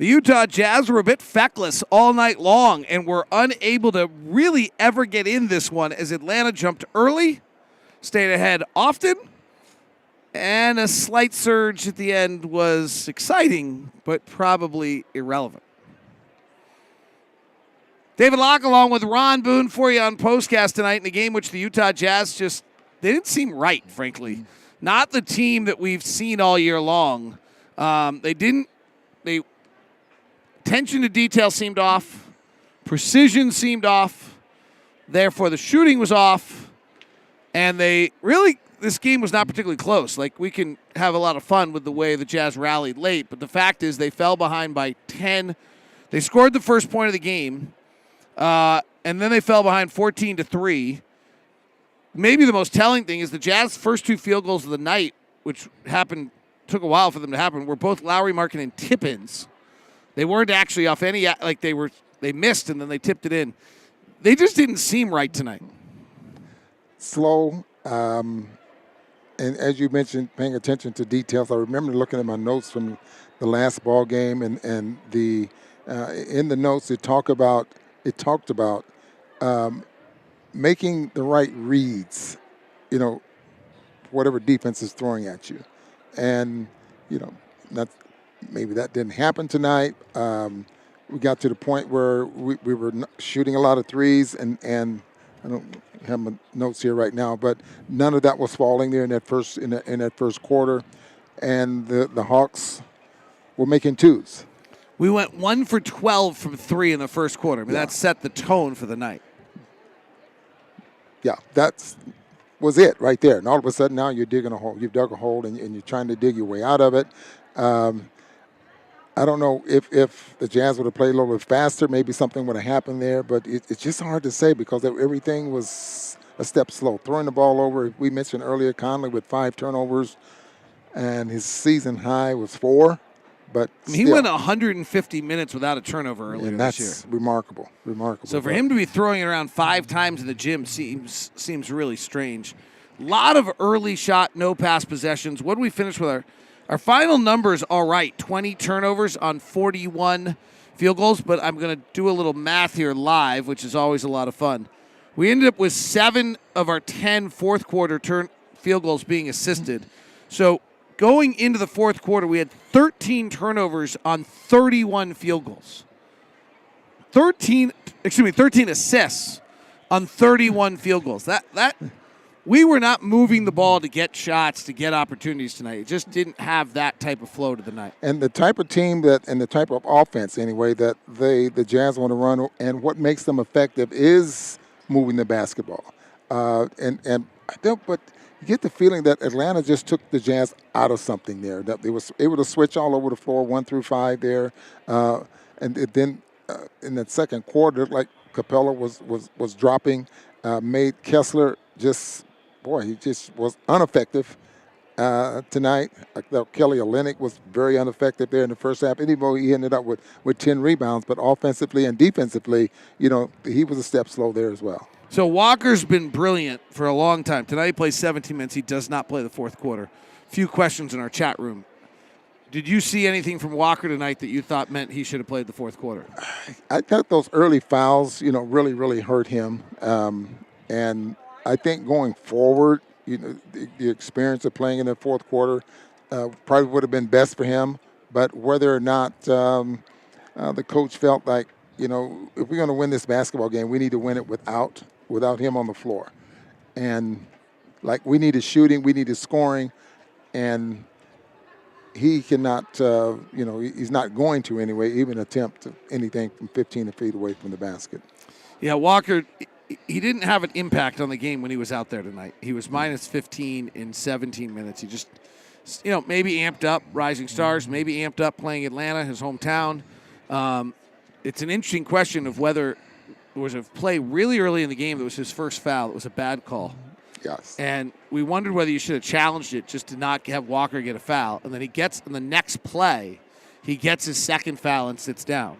The Utah Jazz were a bit feckless all night long and were unable to really ever get in this one as Atlanta jumped early, stayed ahead often, and a slight surge at the end was exciting, but probably irrelevant. David Locke along with Ron Boone for you on POSTCAST tonight in a game which the Utah Jazz they didn't seem right, frankly. Not the team that we've seen all year long. Attention to detail seemed off. Precision seemed off. Therefore, the shooting was off. And this game was not particularly close. Like, we can have a lot of fun with the way the Jazz rallied late, but the fact is they fell behind by 10. They scored the first point of the game, and then they fell behind 14-3. Maybe the most telling thing is the Jazz first 2 field goals of the night, which took a while for them to happen, were both Lauri Markkanen and tip-ins. They weren't actually off any, like they missed and then they tipped it in. They just didn't seem right tonight. Slow, and as you mentioned, paying attention to details. I remember looking at my notes from the last ball game, and the in the notes it talked about making the right reads, whatever defense is throwing at you, and maybe that didn't happen tonight. We got to the point where we were shooting a lot of threes, and I don't have my notes here right now, but none of that was falling there in that first quarter, and the Hawks were making twos. We went 1 for 12 from 3 in the first quarter. I mean, that set the tone for the night. Yeah, was it right there. And all of a sudden now you're digging a hole. You've dug a hole and you're trying to dig your way out of it. I don't know if the Jazz would have played a little bit faster, maybe something would have happened there, but it's just hard to say because everything was a step slow. Throwing the ball over, we mentioned earlier, Conley with 5 turnovers, and his season high was 4. But he went 150 minutes without a turnover earlier this year. That's remarkable. So for him to be throwing it around 5 times in the gym seems really strange. A lot of early shot, no pass possessions. What did we finish with? Our final numbers, all right, 20 turnovers on 41 field goals, but I'm going to do a little math here live, which is always a lot of fun. We ended up with 7 of our 10 fourth quarter field goals being assisted. So going into the fourth quarter, we had 13 turnovers on 31 field goals. 13 assists on 31 field goals. That we were not moving the ball to get shots, to get opportunities tonight. It just didn't have that type of flow to the night. And the type of team and the type of offense, anyway, that the Jazz want to run, and what makes them effective is moving the basketball. But you get the feeling that Atlanta just took the Jazz out of something there. That they was able to switch all over the floor, 1 through 5 there, and then in that second quarter, like Capella was dropping, made Kessler he just was ineffective tonight. I thought Kelly Olynyk was very ineffective there in the first half. Even though he ended up with 10 rebounds, but offensively and defensively, he was a step slow there as well. So Walker's been brilliant for a long time. Tonight he plays 17 minutes. He does not play the fourth quarter. Few questions in our chat room. Did you see anything from Walker tonight that you thought meant he should have played the fourth quarter? I thought those early fouls, really, really hurt him. And I think going forward, the experience of playing in the fourth quarter probably would have been best for him. But whether or not the coach felt like, if we're going to win this basketball game, we need to win it without him on the floor. And, we needed shooting, we needed scoring, and he cannot, he's not going to anyway, even attempt anything from 15 feet away from the basket. Yeah, Walker, he didn't have an impact on the game when he was out there tonight. He was minus 15 in 17 minutes. He just, maybe amped up Rising Stars, maybe amped up playing Atlanta, his hometown. It's an interesting question of whether there was a play really early in the game that was his first foul. It was a bad call. Yes. And we wondered whether you should have challenged it just to not have Walker get a foul. And then in the next play, he gets his second foul and sits down.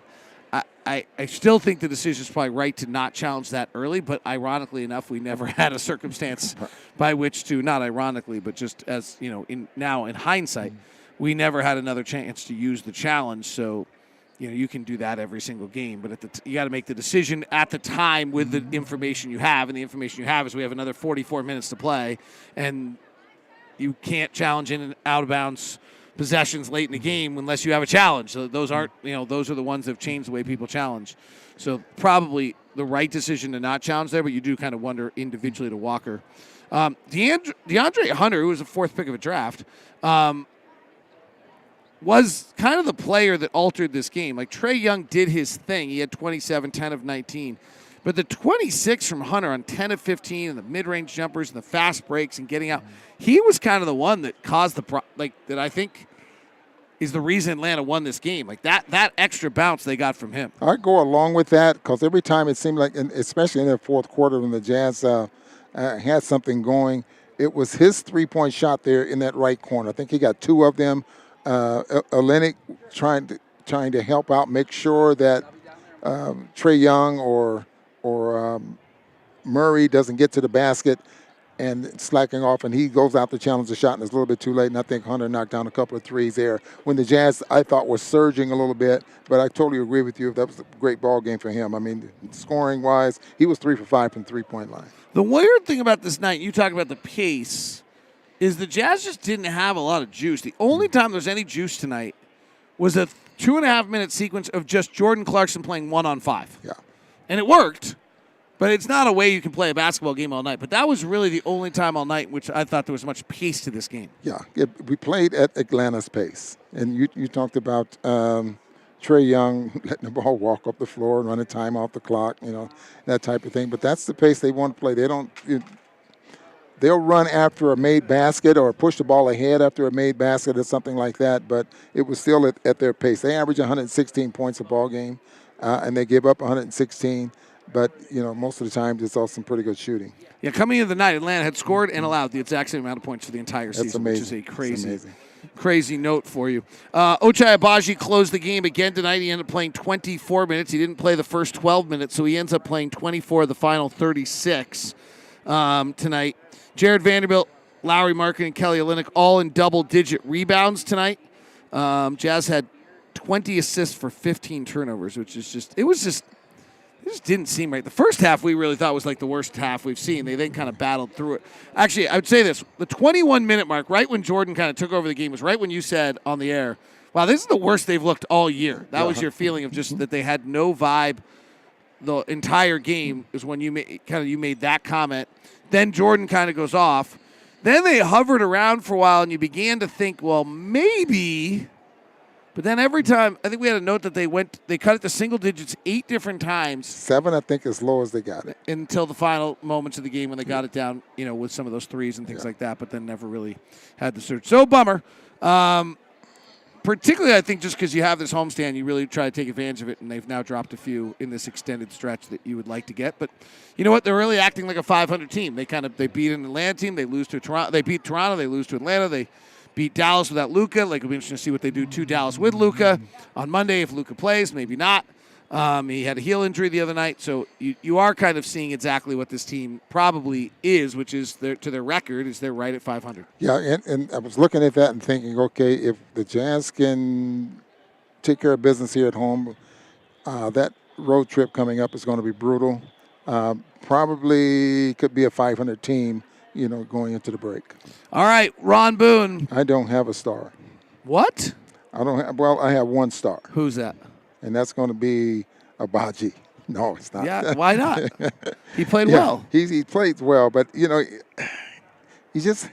I still think the decision is probably right to not challenge that early, but ironically enough, we never had a circumstance by which to, not ironically, but just as, in hindsight, we never had another chance to use the challenge. So you can do that every single game, but you got to make the decision at the time with the information you have, and the information you have is we have another 44 minutes to play, and you can't challenge in and out of bounds possessions late in the game unless you have a challenge. So those aren't, those are the ones that have changed the way people challenge. So probably the right decision to not challenge there, but you do kind of wonder individually to Walker. DeAndre Hunter, who was the fourth pick of a draft, was kind of the player that altered this game. Like, Trae Young did his thing. He had 27, 10 of 19. But the 26 from Hunter on 10 of 15 and the mid-range jumpers and the fast breaks and getting out, he was kind of the one that caused that I think is the reason Atlanta won this game. Like, that extra bounce they got from him. I go along with that because every time it seemed like, and especially in the fourth quarter when the Jazz had something going, it was his three-point shot there in that right corner. I think he got 2 of them. Olynyk trying to help out, make sure that Trae Young or Murray doesn't get to the basket and slacking off, and he goes out to challenge the shot, and it's a little bit too late, and I think Hunter knocked down a couple of threes there when the Jazz, I thought, was surging a little bit, but I totally agree with you. That was a great ball game for him. I mean, scoring-wise, he was 3 for 5 from three-point line. The weird thing about this night, you talk about the pace, is the Jazz just didn't have a lot of juice. The only time there's any juice tonight was a 2.5-minute sequence of just Jordan Clarkson playing 1-on-5. Yeah. And it worked, but it's not a way you can play a basketball game all night. But that was really the only time all night in which I thought there was much pace to this game. Yeah, we played at Atlanta's pace. And you talked about Trae Young letting the ball walk up the floor and run a time off the clock, that type of thing. But that's the pace they want to play. They don't they'll run after a made basket or push the ball ahead after a made basket or something like that, but it was still at their pace. They average 116 points a ball game, and they give up 116. But, most of the time it's also some pretty good shooting. Yeah, coming into the night, Atlanta had scored and allowed the exact same amount of points for the entire season, amazing. Which is a crazy note for you. Ochai Agbaji closed the game again tonight. He ended up playing 24 minutes. He didn't play the first 12 minutes, so he ends up playing 24 of the final 36 tonight. Jared Vanderbilt, Lauri Markkanen, and Kelly Olynyk all in double-digit rebounds tonight. Jazz had 20 assists for 15 turnovers, which is it just didn't seem right. The first half we really thought was like the worst half we've seen. They then kind of battled through it. Actually, I would say this. The 21-minute mark, right when Jordan kind of took over the game, was right when you said on the air, wow, this is the worst they've looked all year. That was your feeling of just that they had no vibe the entire game is when you made that comment. Then Jordan kind of goes off. Then they hovered around for a while, and you began to think, well, maybe. But then every time, I think we had a note that they cut it to single digits 8 different times. 7, I think, as low as they got it. Until the final moments of the game when they got it down, with some of those threes and things like that, but then never really had the surge. So, bummer. Particularly, I think, just because you have this homestand, you really try to take advantage of it, and they've now dropped a few in this extended stretch that you would like to get. But you know what? They're really acting like a 500 team. They beat an Atlanta team. They lose to Toronto. They beat Toronto. They lose to Atlanta. They beat Dallas without Luka. Like, it'll be interesting to see what they do to Dallas with Luka on Monday if Luka plays. Maybe not. He had a heel injury the other night, so you are kind of seeing exactly what this team probably is, which is to their record is they're right at 500. Yeah, and I was looking at that and thinking, okay, if the Jazz can take care of business here at home, that road trip coming up is going to be brutal. Probably could be a 500 team, going into the break. All right, Ron Boone. I don't have a star. What? I have one star. Who's that? And that's going to be Agbaji. No, it's not. Yeah, why not? He played well. He played well, but, you just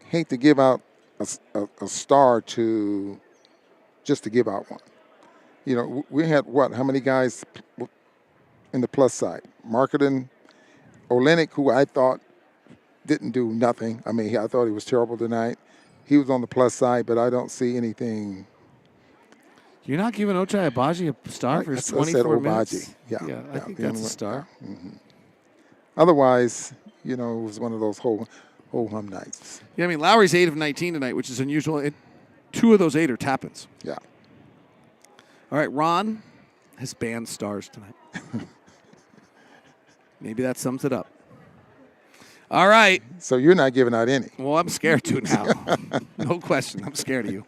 hate to give out a star just to give out one. We had, how many guys in the plus side? Markkanen, Olynyk, who I thought didn't do nothing. I mean, I thought he was terrible tonight. He was on the plus side, but I don't see anything. You're not giving Ochai Agbaji a star for his 24 minutes? Yeah, I think that's a star. Mm-hmm. Otherwise, it was one of those whole hum nights. Yeah, I mean, Lowry's 8 of 19 tonight, which is unusual. 2 of those 8 are tap-ins. Yeah. All right, Ron has banned stars tonight. Maybe that sums it up. All right. So you're not giving out any. Well, I'm scared to now. No question. I'm scared of you.